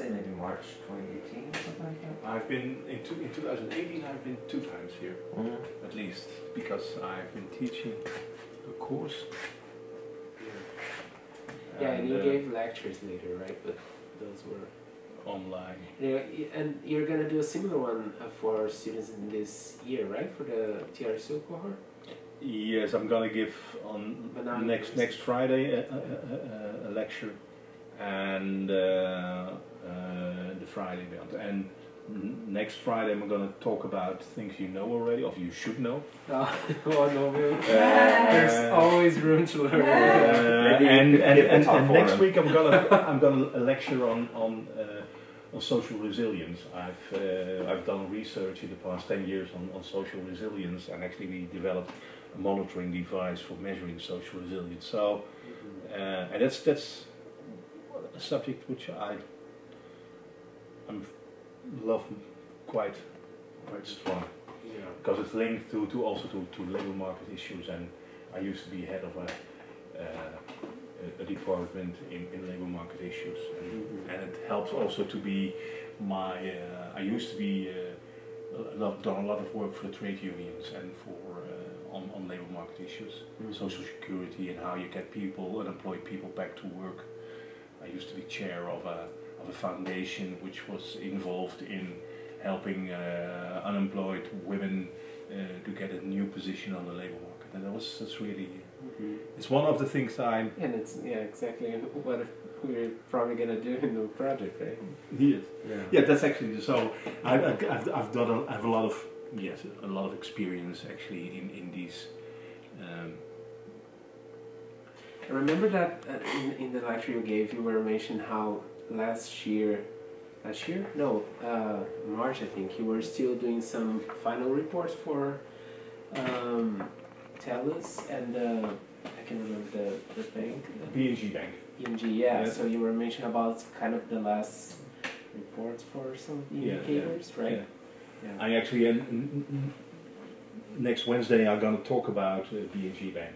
say maybe March 2018 or something like that? I've been in 2018. I've been 2 times here, at least, because I've been teaching a course. Yeah, and you gave lectures later, right? But those were online. Yeah, and you're gonna do a similar one for students in this year, right? For the TRSO cohort. Yes, I'm gonna give on next Friday a lecture, and the Friday beyond. And next Friday I'm gonna talk about things you know already, or you should know. Oh no, there's always room to learn. And next week I'm gonna lecture on social resilience. I've done research in the past 10 years on social resilience, and actually we developed a monitoring device for measuring social resilience. So, and that's a subject which I love quite strong, because it's linked to also to labor market issues, and I used to be head of a department in labor market issues, and it helps also to be my. I used to be done a lot of work for the trade unions and for on labor market issues, social security, and how you get people, unemployed people, back to work. I used to be chair of a foundation which was involved in helping unemployed women to get a new position on the labor market, and that's really. It's one of the things and it's exactly what we're probably gonna do in the project, right? Yes. Yeah, that's actually so. I have a lot of experience actually in these. I remember that in the lecture you gave, you were mentioning how March I think, you were still doing some final reports for Telos and I can remember the bank. BNG Bank. BNG, yeah. So you were mentioning about kind of the last reports for some indicators, right? Yeah. I actually next Wednesday I'm going to talk about BNG Bank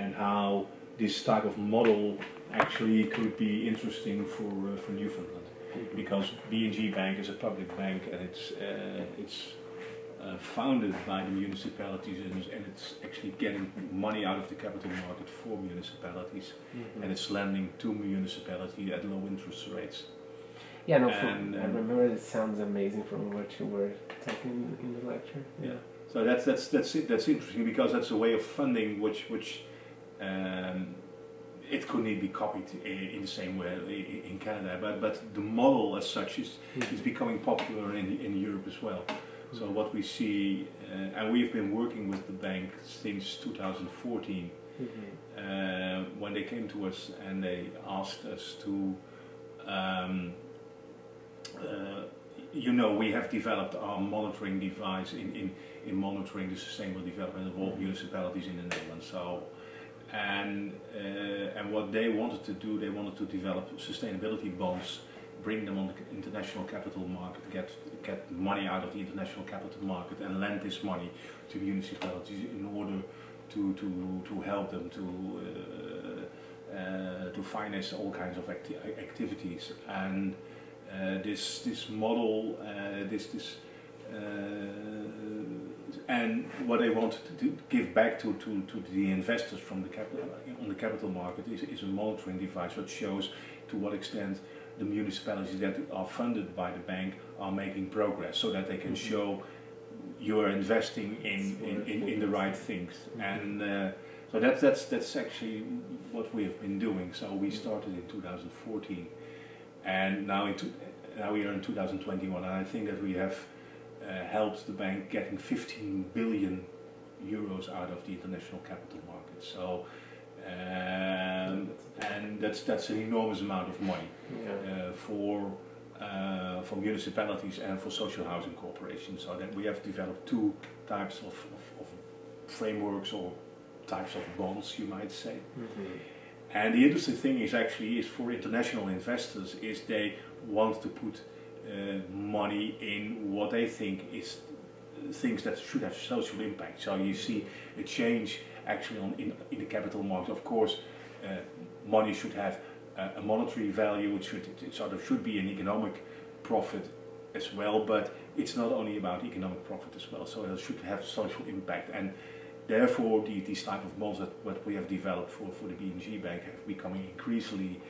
and how this type of model actually could be interesting for Newfoundland, because BNG Bank is a public bank, and it's founded by the municipalities, and it's actually getting money out of the capital market for municipalities, and it's lending to municipalities at low interest rates. Yeah, no, I remember it sounds amazing from what you were talking in the lecture. Yeah, so that's interesting, because that's a way of funding which it could not be copied in the same way in Canada, but the model as such is becoming popular in Europe as well. So what we see, and we've been working with the bank since 2014, when they came to us and they asked us to, we have developed our monitoring device in monitoring the sustainable development of all municipalities in the Netherlands. So, and what they wanted to do, they wanted to develop sustainability bonds, bring them on the international capital market, get money out of the international capital market, and lend this money to municipalities in order to help them to finance all kinds of activities. And this model, and what they want to give back to the investors from the on the capital market is a monitoring device that shows to what extent the municipalities that are funded by the bank are making progress, so that they can show you are investing in the right things. And so that's actually what we have been doing. So we started in 2014, and now we are in 2021, and I think that we have helped the bank getting 15 billion euros out of the international capital market. So and that's an enormous amount of money for municipalities and for social housing corporations. So that we have developed 2 types of frameworks, or types of bonds, you might say. And the interesting thing is for international investors, is they want to put money in what they think is things that should have social impact. So you see a change actually in the capital market. Of course, money should have a monetary value. There should be an economic profit as well, but it's not only about economic profit as well. So it should have social impact, and therefore these type of bonds that what we have developed for the BNG Bank have becoming increasingly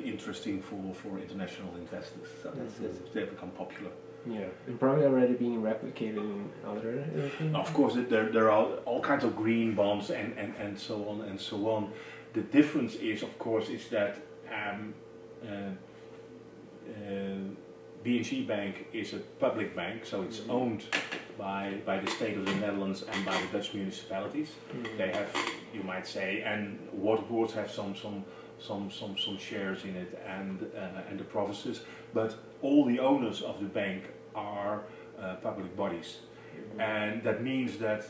interesting for international investors. So they've become popular. Yeah, and probably already being replicated in other European. Of course, there are all kinds of green bonds and so on and so on. The difference is, of course, is that BNG Bank is a public bank, so it's owned by the state of the Netherlands and by the Dutch municipalities. They have, you might say, and water boards have some shares in it, and the provinces. But all the owners of the bank are public bodies, and that means that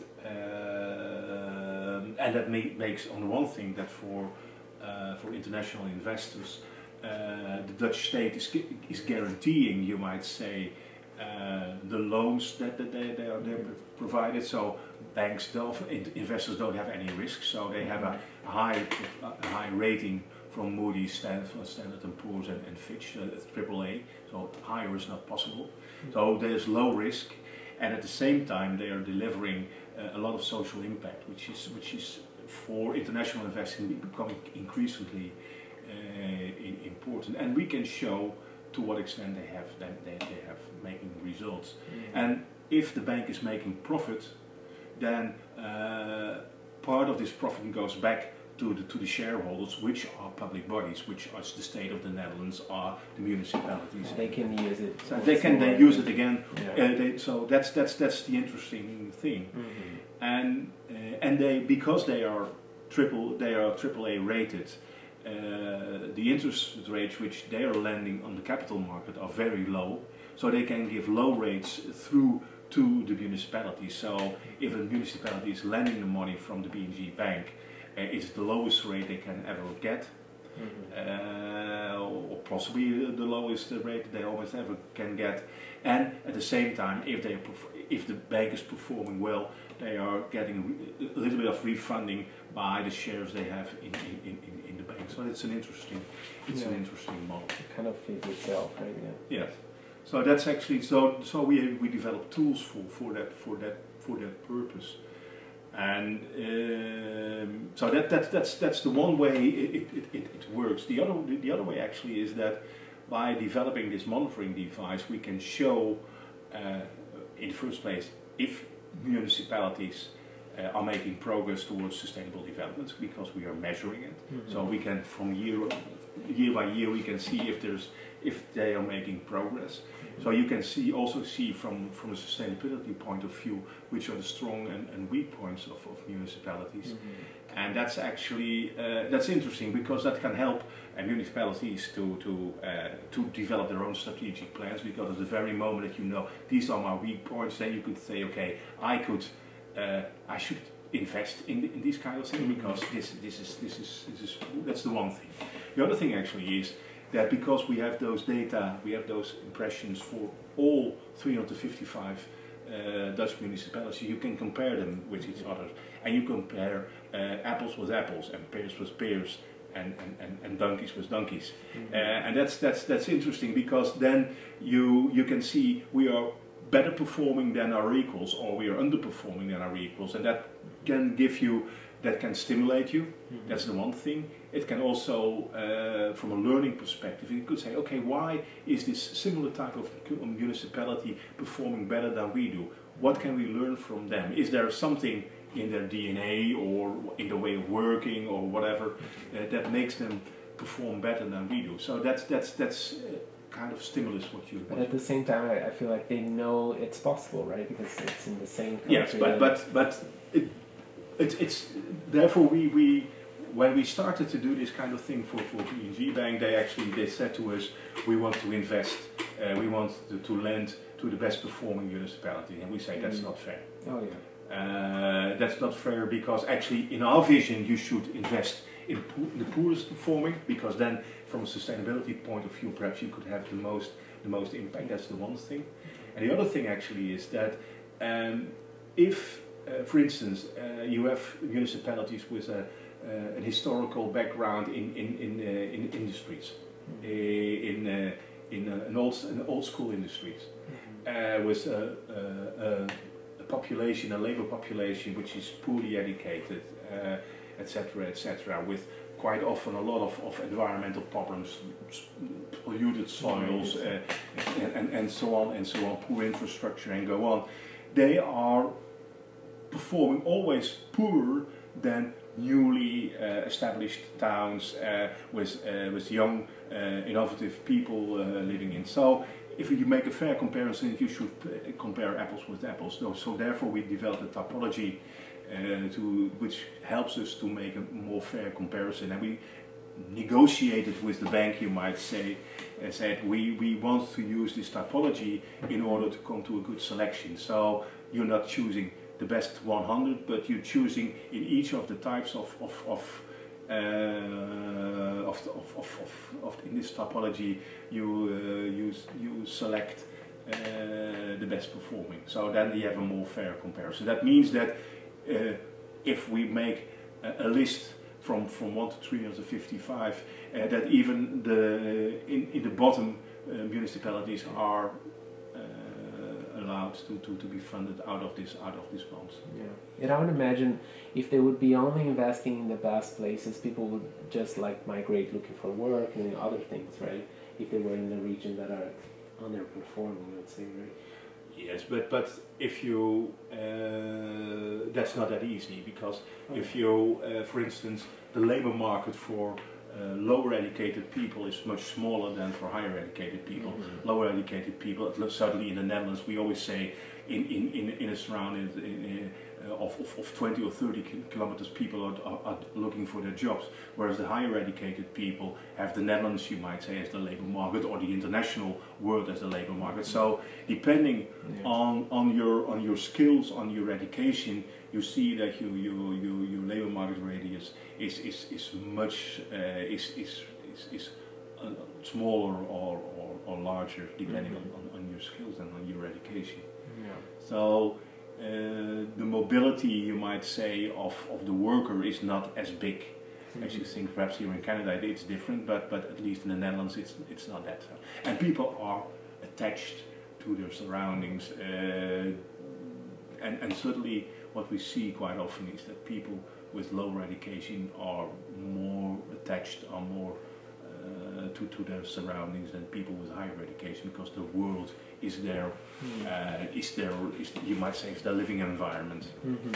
makes on the one thing that for international investors. The Dutch state is guaranteeing, you might say, the loans that they're provided. So investors don't have any risk. So they have a high rating from Moody's, Standard & Poor's, and Fitch, AAA. So higher is not possible. So there's low risk, and at the same time they are delivering a lot of social impact, which is for international investing becoming increasingly important, and we can show to what extent they have making results. And if the bank is making profit, then part of this profit goes back to the shareholders, which are public bodies, which are the state of the Netherlands, are the municipalities. They can use it. So they use it again. Yeah. So that's the interesting thing. And they, because they are AAA rated. The interest rates which they are lending on the capital market are very low, so they can give low rates through to the municipalities. So if a municipality is lending the money from the BNG Bank, it's the lowest rate they can ever get, or possibly the lowest rate they always ever can get. And at the same time, if the bank is performing well, they are getting a little bit of refunding by the shares they have in the bank. So it's an interesting model. It kind of feeds itself, right? Yeah. Yes. So that's actually so we develop tools for that purpose, and so that's the one way it works. The other way actually is that by developing this monitoring device, we can show in the first place if municipalities are making progress towards sustainable development, because we are measuring it. So we can, from year by year, we can see if they are making progress. So you can also see from a sustainability point of view which are the strong and weak points of municipalities. And that's actually that's interesting, because that can help municipalities to develop their own strategic plans, because at the very moment that you know these are my weak points, then you could say, okay, I should invest in these kind of things, because that's the one thing. The other thing actually is that because we have those data, we have those impressions for all 355 Dutch municipalities, you can compare them with each other, and you compare apples with apples and pears with pears and donkeys with donkeys, and that's interesting, because then you can see we are better performing than our equals, or we are underperforming than our equals, and that can stimulate you. That's the one thing. It can also, from a learning perspective, you could say, okay, why is this similar type of municipality performing better than we do? What can we learn from them? Is there something in their DNA or in the way of working or whatever that makes them perform better than we do? So that's kind of stimulus what you. But at the same time, I feel like they know it's possible, right? Because it's in the same country. Yes, but it's therefore we when we started to do this kind of thing for BNG Bank, they said to us, we want to invest, we want to lend to the best performing municipality, and we say that's not fair. Oh yeah. That's not fair, because actually in our vision you should invest in the poorest performing, because then from a sustainability point of view perhaps you could have the most impact. That's the one thing. And the other thing actually is that if for instance, you have municipalities with an historical background in industries, in old school industries, with a population, a labor population which is poorly educated, etc., etc., with quite often a lot of environmental problems, polluted soils, and so on, poor infrastructure, and go on. They are performing always poorer than newly established towns with young, innovative people living in. So, if you make a fair comparison, you should compare apples with apples. So therefore, we developed a typology which helps us to make a more fair comparison, and we negotiated with the bank, you might say, and said we want to use this typology in order to come to a good selection. So you're not choosing the best 100, but you're choosing in each of the types in this typology you select the best performing. So then you have a more fair comparison. That means that if we make a list from 1 to 355, that even in the bottom municipalities are allowed to be funded out of this bonds. Yeah, and I would imagine if they would be only investing in the best places, people would just like migrate looking for work and other things, right? If they were in the region that are underperforming, let's say, right? Yes, but if you that's not that easy, because if you, for instance, the labor market for lower educated people is much smaller than for higher educated people. Mm-hmm. Lower educated people, certainly in the Netherlands, we always say in a surrounding of 20 or 30 kilometers, people are looking for their jobs, whereas the higher educated people have the Netherlands, you might say, as the labor market, or the international world as the labor market. So depending on your skills, on your education, you see that your labor market radius is much smaller or larger, depending on your skills and on your education. Yeah. So the mobility, you might say, of the worker is not as big as you think. Perhaps here in Canada it's different, but at least in the Netherlands it's not that. And people are attached to their surroundings, and certainly what we see quite often is that people with lower education are more attached, are more to their surroundings than people with higher education, because the world is their, you might say, is their living environment. Mm-hmm.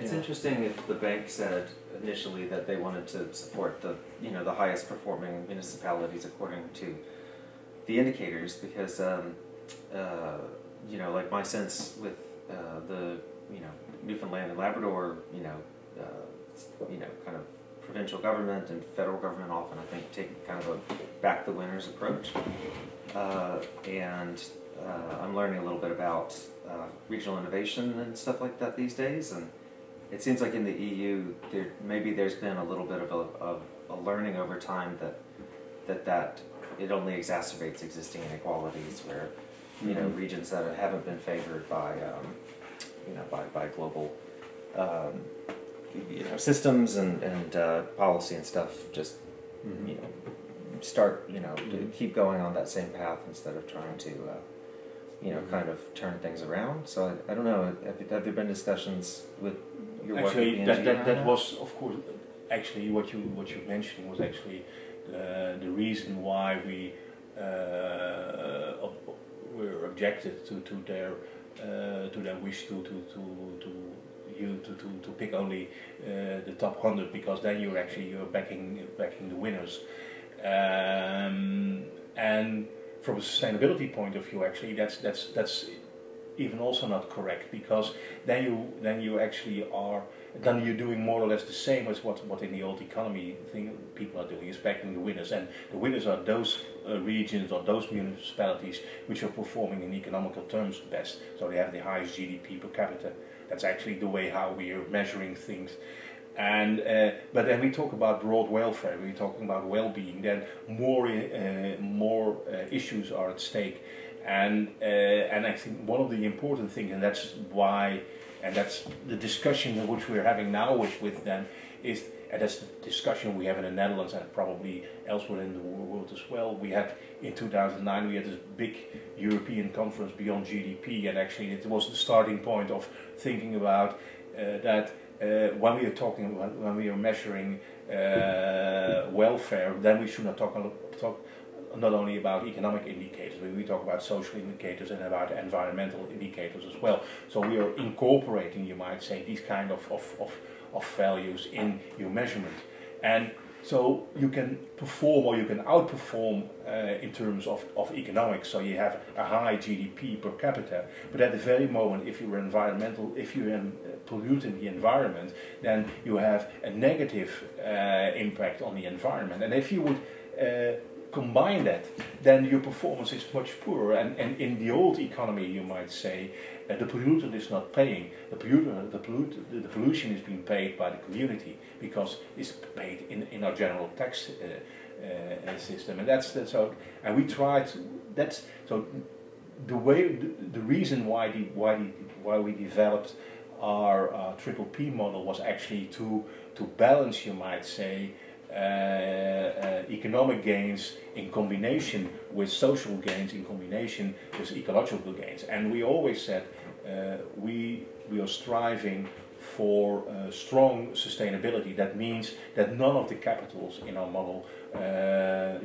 It's interesting if the bank said initially that they wanted to support the highest performing municipalities according to the indicators, because like my sense with the Newfoundland and Labrador, kind of provincial government and federal government often, I think, take kind of a back the winners approach. And I'm learning a little bit about regional innovation and stuff like that these days, and it seems like in the EU there's been a little bit of a learning over time that it only exacerbates existing inequalities, where regions that haven't been favored by by global systems and policy and stuff just start to keep going on that same path instead of trying to kind of turn things around. So I don't know, have there been discussions with your work? Actually, that was, of course, actually what you're mentioning was actually the reason why we were objected to their wish to pick only the top 100, because then you're backing the winners, and from a sustainability point of view, actually that's even also not correct, because then you're doing more or less the same as what in the old economy thing people are doing, is backing the winners, and the winners are those regions or those municipalities which are performing in economical terms best. So they have the highest GDP per capita. That's actually the way how we are measuring things. And but then we talk about broad welfare, we're talking about well-being, then more issues are at stake. And I think one of the important things, and that's why And that's the discussion which we're having now with them is, and that's the discussion we have in the Netherlands and probably elsewhere in the world as well. We had in 2009 we had this big European conference Beyond GDP, and actually it was the starting point of thinking about that when we are talking when we are measuring welfare, then we should not talk not only about economic indicators, but we talk about social indicators and about environmental indicators as well. So we are incorporating, you might say, these kind of values in your measurement. And so you can perform or you can outperform in terms of economics. So you have a high GDP per capita, but at the very moment, if you're polluting the environment, then you have a negative impact on the environment. And if you would combine that, then your performance is much poorer. And in the old economy, you might say, the polluter is not paying. The pollution is being paid by the community because it's paid in our general tax system, and that's so. And we try to. That's so. The reason why we developed our triple P model was actually to balance, you might say, economic gains in combination with social gains, in combination with ecological gains. And we always said we are striving for strong sustainability. That means that none of the capitals in our model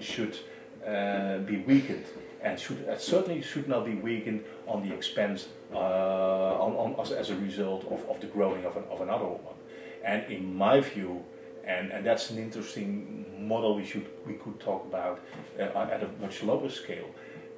should be weakened, and certainly should not be weakened on the expense as a result of the growing of another one. And in my view, and that's an interesting model we could talk about at a much lower scale.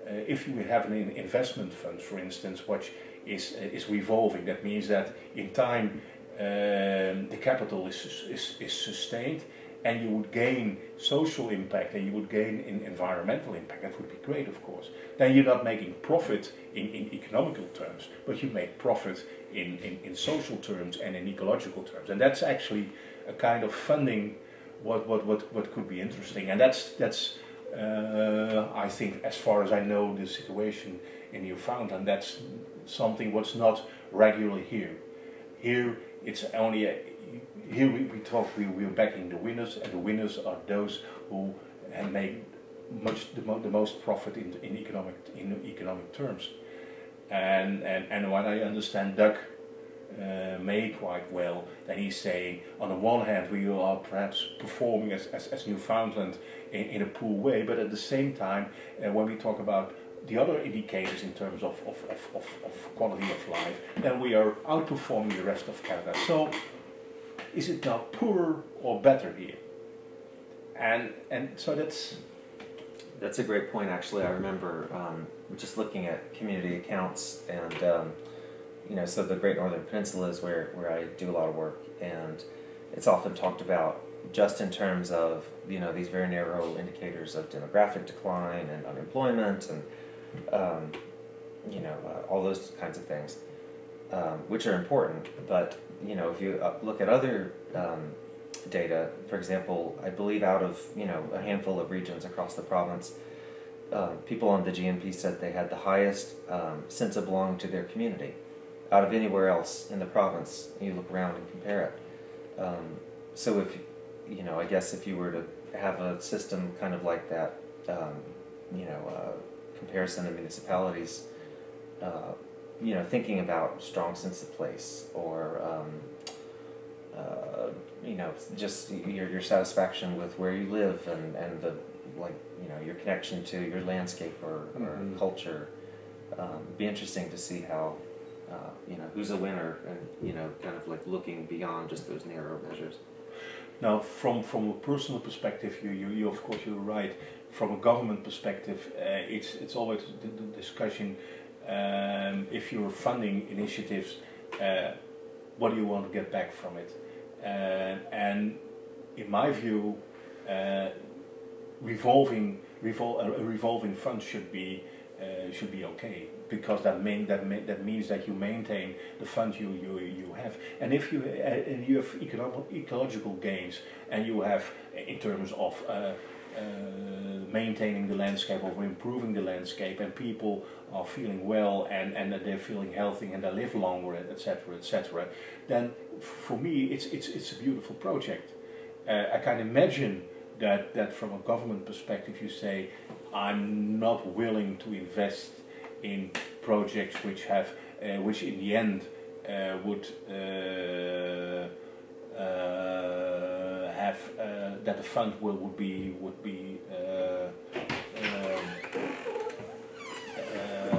If you have an investment fund, for instance, which is revolving, that means that in time the capital is sustained, and you would gain social impact and you would gain in environmental impact. That would be great, of course. Then you're not making profit in economical terms, but you make profit in social terms and in ecological terms. And that's actually a kind of funding what could be interesting. And that's I think, as far as I know, the situation in Newfoundland, that's something what's not regularly here. Here it's only here we're backing the winners, and the winners are those who make the most profit in economic terms. And what I understand Doug May quite well, that he's saying, on the one hand we are perhaps performing as Newfoundland in a poor way, but at the same time when we talk about the other indicators in terms of quality of life, then we are outperforming the rest of Canada. So is it now poorer or better here? And so that's a great point. Actually, I remember just looking at community accounts, and so the Great Northern Peninsula is where I do a lot of work, and it's often talked about just in terms of these very narrow indicators of demographic decline and unemployment and all those kinds of things, which are important. But if you look at other data, for example, I believe out of a handful of regions across the province, people on the GNP said they had the highest sense of belonging to their community out of anywhere else in the province. You look around and compare it. So if I guess if you were to have a system kind of like that, comparison of municipalities, thinking about strong sense of place, or just your satisfaction with where you live, and the your connection to your landscape or culture. Be interesting to see how who's a winner, and kind of like looking beyond just those narrow measures. Now, from a personal perspective, you of course you're right. From a government perspective, it's always the discussion. If you're funding initiatives, what do you want to get back from it? And in my view, a revolving fund should be okay, because that means that you maintain the fund you have, and if you have ecological gains, and you have in terms of maintaining the landscape or improving the landscape, and people are feeling well and that they're feeling healthy and they live longer, etc., etc., then for me it's a beautiful project. I can imagine that from a government perspective you say, I'm not willing to invest in projects which have which in the end would have that the fund would be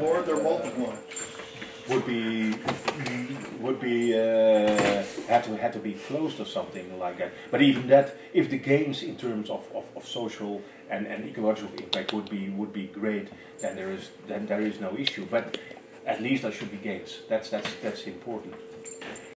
or they're multiplying. would be had to be closed or something like that. But even that, if the gains in terms of social and ecological impact would be great, then there is no issue. But at least there should be gains. That's important.